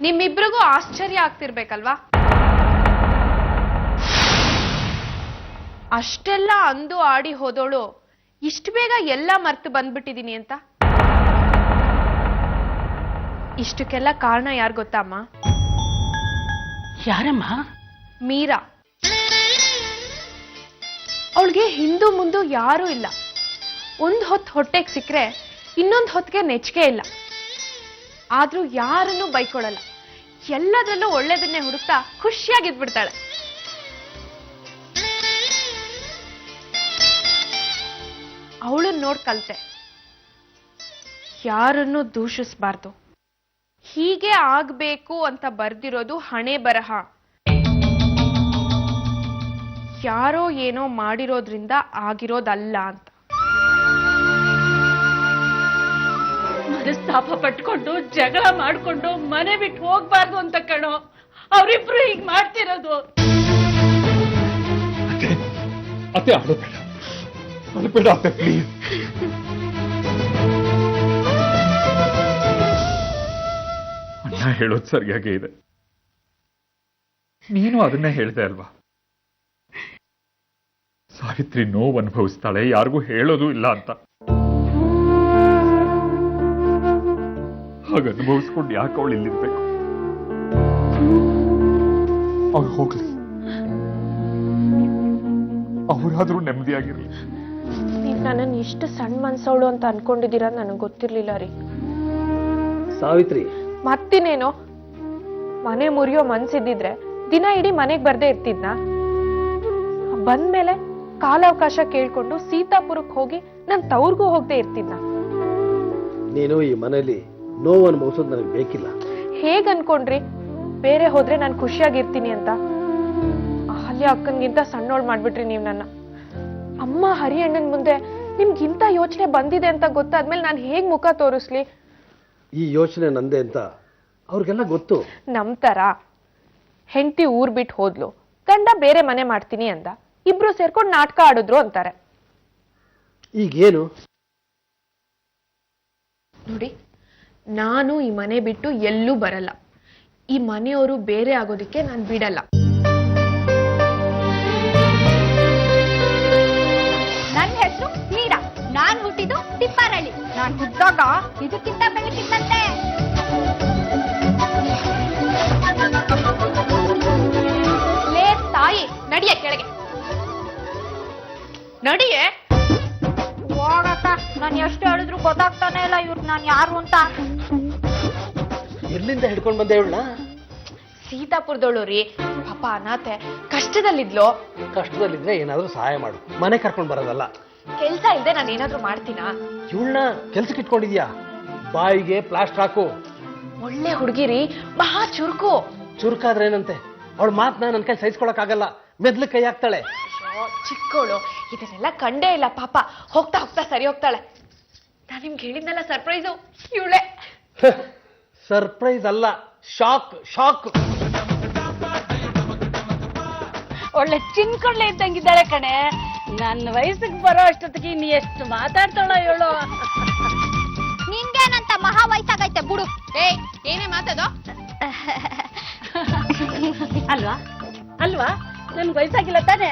ನಿಮ್ಮಿಬ್ರಿಗೂ ಆಶ್ಚರ್ಯ ಆಗ್ತಿರ್ಬೇಕಲ್ವಾ? ಅಷ್ಟೆಲ್ಲ ಅಂದು ಆಡಿ ಹೋದೋಳು ಇಷ್ಟು ಬೇಗ ಎಲ್ಲ ಮರ್ತು ಬಂದ್ಬಿಟ್ಟಿದೀನಿ ಅಂತ. ಇಷ್ಟಕ್ಕೆಲ್ಲ ಕಾರಣ ಯಾರು ಗೊತ್ತಮ್ಮ? ಯಾರಮ್ಮ? ಮೀರಾ. ಅವಳಿಗೆ ಹಿಂದೂ ಮುಂದು ಯಾರೂ ಇಲ್ಲ. ಒಂದ್ ಹೊತ್ತು ಹೊಟ್ಟೆಗೆ ಸಿಕ್ಕರೆ ಇನ್ನೊಂದು ಹೊತ್ತಿಗೆ ನೆಚ್ಚಿಗೆ ಇಲ್ಲ. ಆದ್ರೂ ಯಾರನ್ನೂ ಬೈಕೊಳಲ್ಲ. ಎಲ್ಲದರಲ್ಲೂ ಒಳ್ಳೇದನ್ನೇ ಹುಡುಕ್ತಾ ಖುಷಿಯಾಗಿದ್ಬಿಡ್ತಾಳೆ. ಅವಳನ್ನ ನೋಡ್ ಕಲ್ತೆ, ಯಾರನ್ನೂ ದೂಷಿಸಬಾರ್ದು, ಹೀಗೆ ಆಗ್ಬೇಕು ಅಂತ ಬರ್ದಿರೋದು ಹಣೆ ಬರಹ, ಯಾರೋ ಏನೋ ಮಾಡಿರೋದ್ರಿಂದ ಆಗಿರೋದಲ್ಲ ಅಂತ. ಮನಸ್ತಾಪ ಪಟ್ಕೊಂಡು ಜಗಳ ಮಾಡ್ಕೊಂಡು ಮನೆ ಬಿಟ್ಟು ಹೋಗ್ಬಾರ್ದು ಅಂತ ಕಣೋ ಅವರಿಬ್ರು ಹೀಗ್ ಮಾಡ್ತಿರೋದು. ಅತ್ತೆ ಅಳಬೇಡ, ಅಳಬೇಡ ಅತ್ತೆ ಪ್ಲೀಸ್. ಅಣ್ಣ ಹೇಳೋದು ಸರಿಯಾಗೇ ಇದೆ. ನೀನು ಅದನ್ನೇ ಹೇಳ್ದೆ ಅಲ್ವಾ? ಸಾವಿತ್ರಿ ನೋವು ಅನುಭವಿಸ್ತಾಳೆ, ಯಾರಿಗೂ ಹೇಳೋದು ಇಲ್ಲ ಅಂತ. ಹಾಗ ಅನುಭವಿಸ್ಕೊಂಡು ಯಾಕೆ ಅವಳು ಇಲ್ಲಿರ್ಬೇಕು? ಅವ್ರು ಹೋಗ್ಲಿ, ಅವರಾದ್ರೂ ನೆಮ್ಮದಿಯಾಗಿರ್ಲಿ. ನೀವ್ ನನ್ನನ್ನು ಇಷ್ಟು ಸಣ್ಣ ಮನ್ಸವಳು ಅಂತ ಅನ್ಕೊಂಡಿದ್ದೀರಾ ನನಗೆ ಗೊತ್ತಿರ್ಲಿಲ್ಲ ರೀ. ಸಾವಿತ್ರಿ, ಮತ್ತಿನೇನೋ ಮನೆ ಮುರಿಯೋ ಮನ್ಸಿದ್ದಿದ್ರೆ ದಿನ ಇಡೀ ಮನೆಗ್ ಬರ್ದೇ ಇರ್ತಿದ್ನ? ಬಂದ್ಮೇಲೆ ಕಾಲಾವಕಾಶ ಕೇಳ್ಕೊಂಡು ಸೀತಾಪುರಕ್ಕೆ ಹೋಗಿ ನನ್ ತವ್ರಿಗೂ ಹೋಗದೆ ಇರ್ತಿದ್ನ? ನೀನು ಈ ಮನೆಯಲ್ಲಿ ನೋವು ಅನುಭವಿಸೋದು ನನಗೆ ಬೇಕಿಲ್ಲ. ಹೇಗ್ ಅನ್ಕೊಂಡ್ರಿ ಬೇರೆ ಹೋದ್ರೆ ನಾನು ಖುಷಿಯಾಗಿರ್ತೀನಿ ಅಂತ? ಅಹಲ್ಯ ಅಕ್ಕನ್ಗಿಂತ ಸಣ್ಣೋಳ್ ಮಾಡ್ಬಿಟ್ರಿ ನೀವ್ ನನ್ನ. ಅಮ್ಮ ಹರಿಯಣ್ಣನ್ ಮುಂದೆ ನಿಮ್ಗಿಂತ ಯೋಚನೆ ಬಂದಿದೆ ಅಂತ ಗೊತ್ತಾದ್ಮೇಲೆ ನಾನು ಹೇಗ್ ಮುಖ ತೋರಿಸ್ಲಿ? ಈ ಯೋಚನೆ ನಂದೆ ಅಂತ ಅವ್ರಿಗೆಲ್ಲ ಗೊತ್ತು. ನಂಬ್ತಾರ? ಹೆಂಡತಿ ಊರ್ ಬಿಟ್ಟು ಹೋದ್ಲು, ಗಂಡ ಬೇರೆ ಮನೆ ಮಾಡ್ತೀನಿ ಅಂದ, ಇಬ್ರು ಸೇರ್ಕೊಂಡು ನಾಟಕ ಆಡಿದ್ರು ಅಂತಾರೆ. ಈಗೇನು? ನೋಡಿ, ನಾನು ಈ ಮನೆ ಬಿಟ್ಟು ಎಲ್ಲೂ ಬರಲ್ಲ. ಈ ಮನೆಯವರು ಬೇರೆ ಆಗೋದಿಕ್ಕೆ ನಾನು ಬಿಡಲ್ಲ. ನನ್ನ ಹೆಸರು ಮೀರಾ. ನಾನ್ ಹುಟ್ಟಿದ್ದು ತಿಪ್ಪಾರಳ್ಳಿ. ನಾನ್ ಹುಟ್ಟಾಗ ಇದಕ್ಕಿಂತ ಬೆಳಕಿತ್ತಂತೆ. ಲೇ ತಾಯಿ, ನಡಿಯ ಕೆಳಗೆ ನಡಿಯೇ. ಹೋಗಕ್ಕ, ನಾನು ಎಷ್ಟು ಹೇಳಿದ್ರು ಗೊತ್ತಾಗ್ತಾನೆ ಇಲ್ಲ ಇವ್ರು ನಾನು ಯಾರು ಅಂತ. ಎಲ್ಲಿಂದ ಹಿಡ್ಕೊಂಡು ಬಂದೆ ಇವಳನ್ನ? ಸೀತಾಪುರದವಳು ರೀ, ಪಾಪ ಅನಾಥೆ, ಕಷ್ಟದಲ್ಲಿದ್ಲು. ಕಷ್ಟದಲ್ಲಿದ್ರೆ ಏನಾದ್ರೂ ಸಹಾಯ ಮಾಡು, ಮನೆ ಕರ್ಕೊಂಡು ಬರೋದಲ್ಲ. ಕೆಲ್ಸ ಇಲ್ದೆ ನಾನು ಏನಾದ್ರೂ ಮಾಡ್ತೀನಾ? ಇವಳನ್ನ ಕೆಲ್ಸಕ್ಕೆ ಇಟ್ಕೊಂಡಿದ್ಯಾ? ಬಾಯಿಗೆ ಪ್ಲಾಸ್ಟರ್ ಹಾಕು. ಒಳ್ಳೆ ಹುಡುಗಿರಿ, ಮಹಾ ಚುರುಕು. ಚುರುಕಾದ್ರೆ ಏನಂತೆ? ಅವಳ ಮಾತನ್ನ ನನ್ನ ಕೈ ಸಹಿಸ್ಕೊಳಕ್ ಆಗಲ್ಲ, ಮೆದ್ಲು ಕೈ ಹಾಕ್ತಾಳೆ. ಚಿಕ್ಕವಳು, ಇದನ್ನೆಲ್ಲ ಕಂಡೇ ಇಲ್ಲ ಪಾಪ. ಹೋಗ್ತಾ ಹೋಗ್ತಾ ಸರಿ ಹೋಗ್ತಾಳೆ. ನಾನ್ ನಿಮ್ಗೆ ಹೇಳಿದ್ನಲ್ಲ ಸರ್ಪ್ರೈಸು, ಇವಳೆ. ಸರ್ಪ್ರೈಸ್ ಅಲ್ಲ, ಶಾಕ್ ಶಾಕ್. ಒಳ್ಳೆ ಚಿನ್ಕೊಳ್ಳೆ ಇದ್ದಂಗಿದ್ದಾಳೆ ಕಣೆ. ನನ್ನ ವಯಸ್ಸಿಗೆ ಬರೋ ಅಷ್ಟೊತ್ತಿಗೆ ಇನ್ನು ಎಷ್ಟು ಮಾತಾಡ್ತಾಳ ಹೇಳು. ನಿನ್ಗೇನಂತ ಮಹಾ ವಯಸ್ಸಾಗೈತೆ ಬಿಡು. ಏನೇ ಮಾತದೋ? ಅಲ್ವಾ ಅಲ್ವಾ? ನನ್ಗೆ ವಯಸ್ಸಾಗಿಲ್ಲ ತಾನೆ?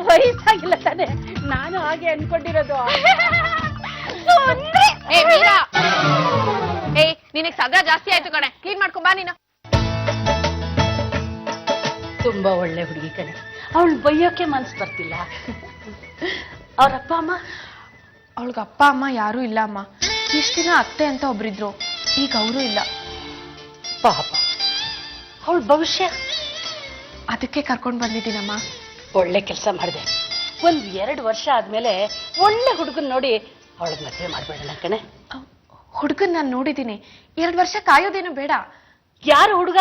ವಯಸ್ಸಾಗಿಲ್ಲ ತಾನೆ? ನಾನು ಹಾಗೆ ಅನ್ಕೊಂಡಿರೋದು. ನಿನಗ್ ಸದಾ ಜಾಸ್ತಿ ಆಯ್ತು ಕಣೆ, ಕ್ಲೀನ್ ಮಾಡ್ಕೊಂಬಾ ನೀನು. ತುಂಬಾ ಒಳ್ಳೆ ಹುಡುಗಿ ಕಣೆ. ಅವಳು ಬೈಯೋಕೆ ಮನ್ಸು ಬರ್ತಿಲ್ಲ. ಅವ್ರಪ್ಪ ಅಮ್ಮ? ಅವಳಿಗೆ ಅಪ್ಪ ಅಮ್ಮ ಯಾರೂ ಇಲ್ಲ ಅಮ್ಮ. ಇಷ್ಟ ದಿನ ಅತ್ತೆ ಅಂತ ಒಬ್ರಿದ್ರು, ಈಗ ಅವರು ಇಲ್ಲ. ಪಾಪ, ಅವಳ ಭವಿಷ್ಯ? ಅದಕ್ಕೆ ಕರ್ಕೊಂಡ್ ಬಂದಿದ್ದೀನಮ್ಮ. ಒಳ್ಳೆ ಕೆಲಸ ಮಾಡಿದೆ. 1-2 ವರ್ಷ ಆದ್ಮೇಲೆ ಒಳ್ಳೆ ಹುಡುಗನ್ ನೋಡಿ ಅವಳಿಗೆ ಮದುವೆ ಮಾಡ್ಬೇಡಲ್ಲ ಕಣೆ. ಹುಡುಗನ್ ನಾನು ನೋಡಿದ್ದೀನಿ. 2 ವರ್ಷ ಕಾಯೋದೇನು ಬೇಡ. ಯಾರು ಹುಡುಗ?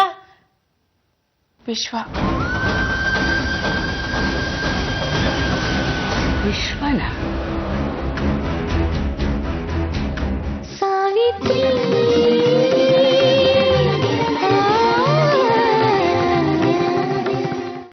ವಿಶ್ವ. ವಿಶ್ವನ?